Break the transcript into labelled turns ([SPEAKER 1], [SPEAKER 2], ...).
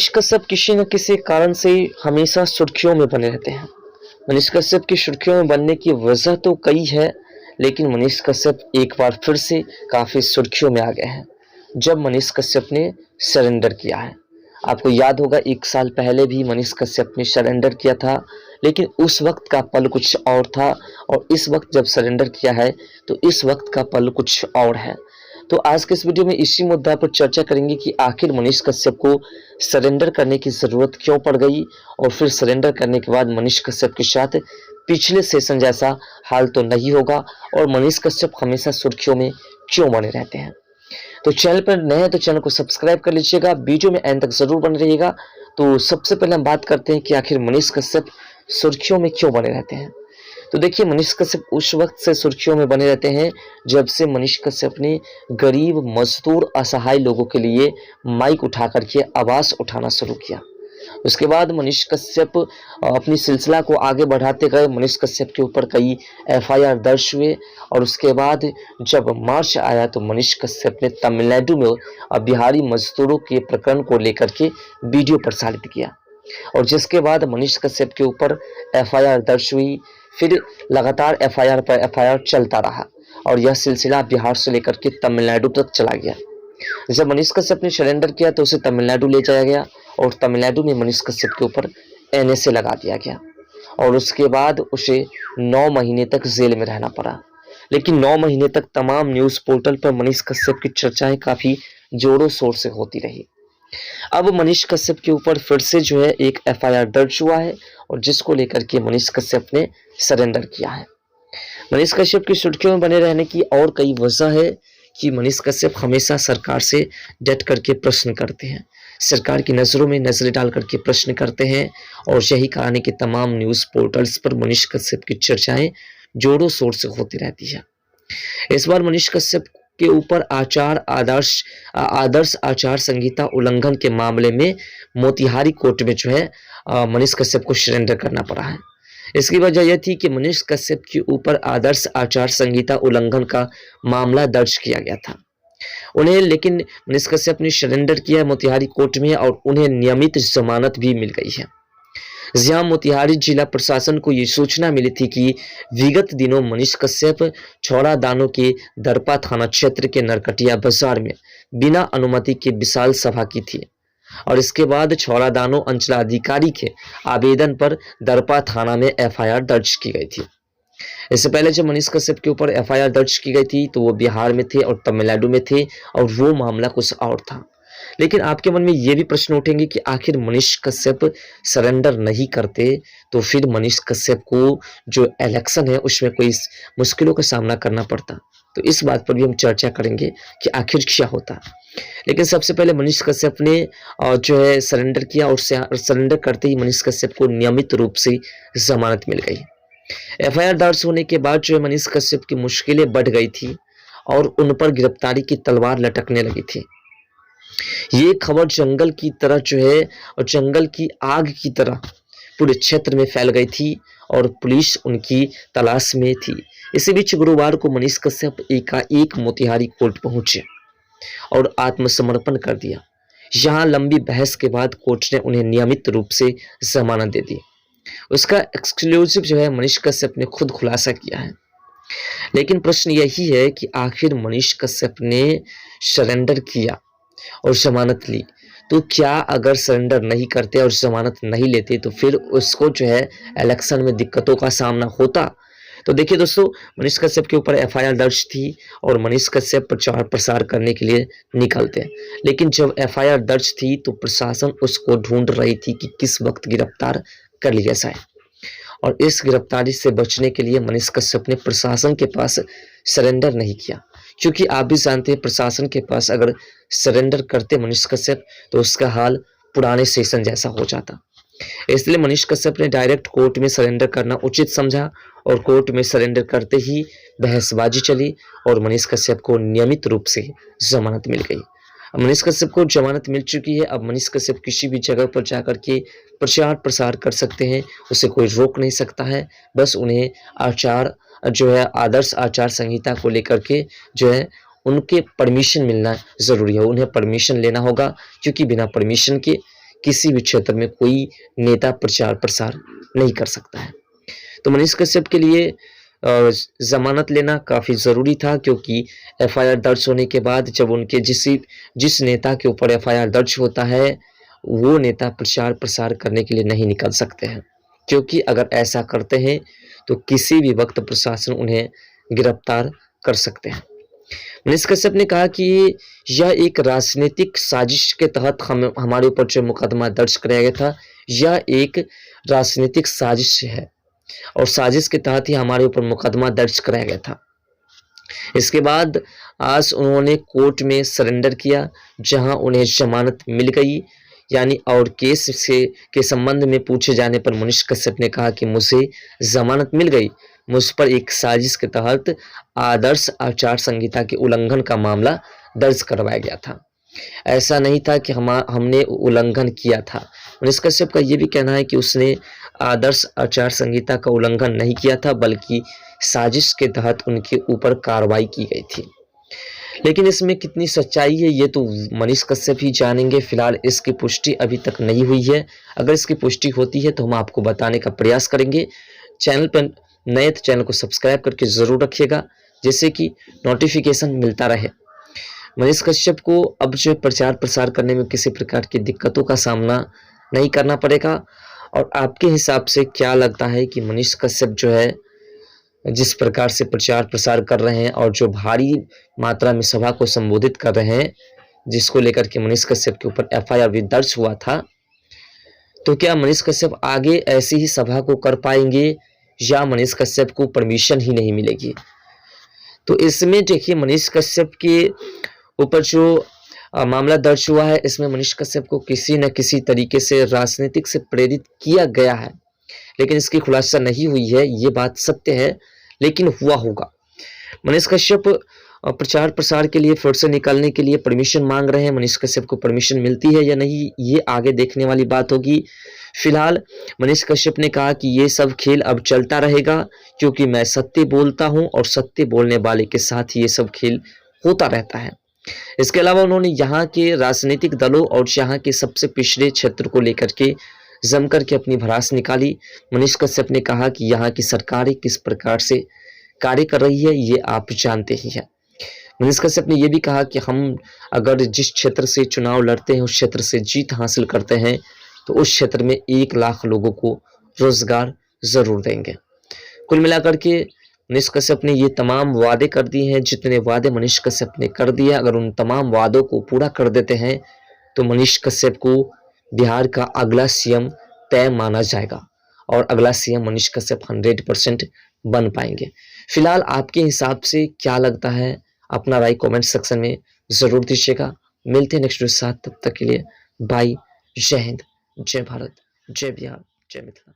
[SPEAKER 1] मनीष कश्यप किसी न किसी कारण से हमेशा सुर्खियों में बने रहते हैं। मनीष कश्यप की सुर्खियों में बनने की वजह तो कई है, लेकिन मनीष कश्यप एक बार फिर से काफ़ी सुर्खियों में आ गए हैं जब मनीष कश्यप ने सरेंडर किया है। आपको याद होगा 1 साल पहले भी मनीष कश्यप ने सरेंडर किया था, लेकिन उस वक्त का पल कुछ और था और इस वक्त जब सरेंडर किया है तो इस वक्त का पल कुछ और है। तो आज के इस वीडियो में इसी मुद्दा पर चर्चा करेंगे कि आखिर मनीष कश्यप को सरेंडर करने की ज़रूरत क्यों पड़ गई और फिर सरेंडर करने के बाद मनीष कश्यप के साथ पिछले सेशन जैसा हाल तो नहीं होगा और मनीष कश्यप हमेशा सुर्खियों में क्यों बने रहते हैं। तो चैनल पर नए हैं तो चैनल को सब्सक्राइब कर लीजिएगा, वीडियो में एंड तक जरूर बने रहिएगा। तो सबसे पहले हम बात करते हैं कि आखिर मनीष कश्यप सुर्खियों में क्यों बने रहते हैं। तो देखिए, मनीष कश्यप उस वक्त से सुर्खियों में बने रहते हैं जब से मनीष कश्यप ने गरीब, मजदूर, असहाय लोगों के लिए माइक उठा करके आवाज़ उठाना शुरू किया। उसके बाद मनीष कश्यप अपनी सिलसिला को आगे बढ़ाते गए। मनीष कश्यप के ऊपर कई एफआईआर दर्ज हुए और उसके बाद जब मार्च आया तो मनीष कश्यप ने तमिलनाडु में बिहारी मजदूरों के प्रकरण को लेकर के वीडियो प्रसारित किया और जिसके बाद मनीष कश्यप के ऊपर एफआईआर दर्ज हुई। फिर लगातार एफआईआर पर एफआईआर चलता रहा और यह सिलसिला बिहार से लेकर के तमिलनाडु तक चला गया। जब मनीष कश्यप ने सरेंडर किया तो उसे तमिलनाडु ले जाया गया और तमिलनाडु में मनीष कश्यप के ऊपर एनएसए लगा दिया गया और उसके बाद उसे 9 महीने तक जेल में रहना पड़ा। लेकिन 9 महीने तक तमाम न्यूज़ पोर्टल पर मनीष कश्यप की चर्चाएं काफ़ी जोरों शोर से होती रही। अब मनीष कश्यप के ऊपर फिर से जो है एक एफआईआर दर्ज हुआ है और जिसको लेकर के मनीष कश्यप ने सरेंडर किया है। मनीष कश्यप की सुर्खियों में बने रहने की और कई वजह है कि मनीष कश्यप हमेशा सरकार से डट करके प्रश्न करते हैं, सरकार की नज़रों में नजरें डाल करके प्रश्न करते हैं और यही कारण है कि तमाम न्यूज़ पोर्टल्स पर मनीष कश्यप की चर्चाएं जोरों शोर से होती रहती है। इस बार मनीष कश्यप के ऊपर आदर्श आचार संहिता उल्लंघन के मामले में मोतिहारी कोर्ट में जो है मनीष कश्यप को सरेंडर करना पड़ा है। इसकी वजह यह थी कि मनीष कश्यप के ऊपर आदर्श आचार संहिता उल्लंघन का मामला दर्ज किया गया था उन्हें, लेकिन मनीष कश्यप ने सरेंडर किया है मोतिहारी कोर्ट में और उन्हें नियमित जमानत भी मिल गई है। जहां मोतिहारी जिला प्रशासन को ये सूचना मिली थी कि विगत दिनों मनीष कश्यप छौड़ादानों के दरपा थाना क्षेत्र के नरकटिया बाजार में बिना अनुमति के विशाल सभा की थी और इसके बाद छौड़ादानों अंचलाधिकारी के आवेदन पर दरपा थाना में एफआईआर दर्ज की गई थी। इससे पहले जब मनीष कश्यप के ऊपर एफआईआर दर्ज की गई थी तो वो बिहार में थे और तमिलनाडु में थे और वो मामला कुछ और था। लेकिन आपके मन में ये भी प्रश्न उठेंगे कि आखिर मनीष कश्यप सरेंडर नहीं करते तो फिर मनीष कश्यप को जो इलेक्शन है उसमें कोई मुश्किलों का सामना करना पड़ता। तो इस बात पर भी हम चर्चा करेंगे कि आखिर क्या होता। लेकिन सबसे पहले मनीष कश्यप ने जो है सरेंडर किया और सरेंडर करते ही मनीष कश्यप को नियमित रूप से जमानत मिल गई। एफआईआर दर्ज होने के बाद जो है मनीष कश्यप की मुश्किलें बढ़ गई थी और उन पर गिरफ्तारी की तलवार लटकने लगी थी। ये खबर जंगल की तरह जो है और जंगल की आग की तरह पूरे क्षेत्र में फैल गई थी और पुलिस उनकी तलाश में थी। इसी बीच गुरुवार को मनीष कश्यप एकाएक मोतिहारी कोर्ट पहुंचे और आत्मसमर्पण कर दिया। यहाँ लंबी बहस के बाद कोर्ट ने उन्हें नियमित रूप से जमानत दे दी। उसका एक्सक्लूसिव जो है मनीष कश्यप ने खुद खुलासा किया है। लेकिन प्रश्न यही है कि आखिर मनीष कश्यप ने सरेंडर किया और जमानत ली, तो क्या अगर सरेंडर नहीं करते और जमानत नहीं लेते तो फिर उसको जो है इलेक्शन में दिक्कतों का सामना होता। तो देखिए दोस्तों, मनीष कश्यप के ऊपर एफआईआर दर्ज थी और मनीष कश्यप प्रचार प्रसार करने के लिए निकलते, लेकिन जब एफआईआर दर्ज थी तो प्रशासन उसको ढूंढ रही थी कि किस वक्त गिरफ्तार कर लिया जाए और इस गिरफ्तारी से बचने के लिए मनीष कश्यप ने प्रशासन के पास सरेंडर नहीं किया, क्योंकि आप भी जानते हैं प्रशासन के पास अगर सरेंडर करते मनीष कश्यप तो उसका हाल पुराने सेशन जैसा हो जाता। इसलिए मनीष कश्यप ने डायरेक्ट कोर्ट में सरेंडर करना उचित समझा और कोर्ट में सरेंडर करते ही बहसबाजी चली और मनीष कश्यप को नियमित रूप से जमानत मिल गई। अब मनीष कश्यप को जमानत मिल चुकी है। अब मनीष कश्यप किसी भी जगह पर जाकर के प्रचार प्रसार कर सकते हैं, उसे कोई रोक नहीं सकता है। बस उन्हें आदर्श आचार संहिता को लेकर के जो है उनके परमिशन मिलना ज़रूरी है, उन्हें परमिशन लेना होगा, क्योंकि बिना परमिशन के किसी भी क्षेत्र में कोई नेता प्रचार प्रसार नहीं कर सकता है। तो मनीष कश्यप के लिए ज़मानत लेना काफ़ी ज़रूरी था, क्योंकि एफआईआर दर्ज होने के बाद जब उनके जिस नेता के ऊपर एफआईआर दर्ज होता है, वो नेता प्रचार प्रसार करने के लिए नहीं निकल सकते हैं, क्योंकि अगर ऐसा करते हैं तो किसी भी वक्त प्रशासन उन्हें गिरफ्तार कर सकते हैं। मनीष कश्यप ने कहा कि यह एक राजनीतिक साजिश के तहत हमारे ऊपर जो मुकदमा दर्ज कराया गया था, यह एक राजनीतिक साजिश है और साजिश के तहत ही हमारे ऊपर मुकदमा दर्ज कराया गया था। इसके बाद आज उन्होंने कोर्ट में सरेंडर किया, जहां उन्हें जमानत मिल गई, यानी और केस के संबंध में पूछे जाने पर मनीष कश्यप ने कहा कि मुझे जमानत मिल गई, मुझ पर एक साजिश के तहत आदर्श आचार संहिता के उल्लंघन का मामला दर्ज करवाया गया था। ऐसा नहीं था कि हमने उल्लंघन किया था। मनीष कश्यप का ये भी कहना है कि उसने आदर्श आचार संहिता का उल्लंघन नहीं किया था, बल्कि साजिश के तहत उनके ऊपर कार्रवाई की गई थी। लेकिन इसमें कितनी सच्चाई है ये तो मनीष कश्यप ही जानेंगे। फिलहाल इसकी पुष्टि अभी तक नहीं हुई है। अगर इसकी पुष्टि होती है तो हम आपको बताने का प्रयास करेंगे। चैनल पर नए तो चैनल को सब्सक्राइब करके ज़रूर रखिएगा, जिससे कि नोटिफिकेशन मिलता रहे। मनीष कश्यप को अब जो प्रचार प्रसार करने में किसी प्रकार की दिक्कतों का सामना नहीं करना पड़ेगा। और आपके हिसाब से क्या लगता है कि मनीष कश्यप जो है जिस प्रकार से प्रचार प्रसार कर रहे हैं और जो भारी मात्रा में सभा को संबोधित कर रहे हैं, जिसको लेकर के मनीष कश्यप के ऊपर एफआईआर भी दर्ज हुआ था, तो क्या मनीष कश्यप आगे ऐसी ही सभा को कर पाएंगे या मनीष कश्यप को परमिशन ही नहीं मिलेगी? तो इसमें देखिए, मनीष कश्यप के ऊपर जो मामला दर्ज हुआ है, इसमें मनीष कश्यप को किसी न किसी तरीके से राजनीतिक से प्रेरित किया गया है, लेकिन इसकी खुलासा नहीं हुई है, ये बात सत्य है, लेकिन हुआ होगा। मनीष कश्यप प्रचार प्रसार के लिए फिर से निकलने के लिए परमिशन मांग रहे हैं। मनीष कश्यप को परमिशन मिलती है या नहीं, ये आगे देखने वाली बात होगी। फिलहाल मनीष कश्यप ने कहा कि ये सब खेल अब चलता रहेगा, क्योंकि मैं सत्य बोलता हूं और सत्य बोलने वाले के साथ ये सब खेल होता रहता है। इसके अलावा उन्होंने यहाँ के राजनीतिक दलों और यहाँ के सबसे पिछड़े क्षेत्र को लेकर के जमकर के अपनी भड़ास निकाली। मनीष कश्यप ने कहा कि यहाँ की सरकारें किस प्रकार से कार्य कर रही है, ये आप जानते ही हैं। मनीष कश्यप ने यह भी कहा कि हम अगर जिस क्षेत्र से चुनाव लड़ते हैं, उस क्षेत्र से जीत हासिल करते हैं, तो उस क्षेत्र में 1 लाख लोगों को रोजगार जरूर देंगे। कुल मिलाकर के मनीष कश्यप ने ये तमाम वादे कर दिए हैं। जितने वादे मनीष कश्यप ने कर दिए, अगर उन तमाम वादों को पूरा कर देते हैं तो मनीष कश्यप को बिहार का अगला सीएम तय माना जाएगा और अगला सीएम मनीष कश्यप 100% बन पाएंगे। फिलहाल आपके हिसाब से क्या लगता है, अपना राय कमेंट सेक्शन में ज़रूर दीजिएगा। मिलते हैं नेक्स्ट वीडियो के साथ, तब तक के लिए बाय। जय हिंद, जय भारत, जय बिहार, जय मिथिला।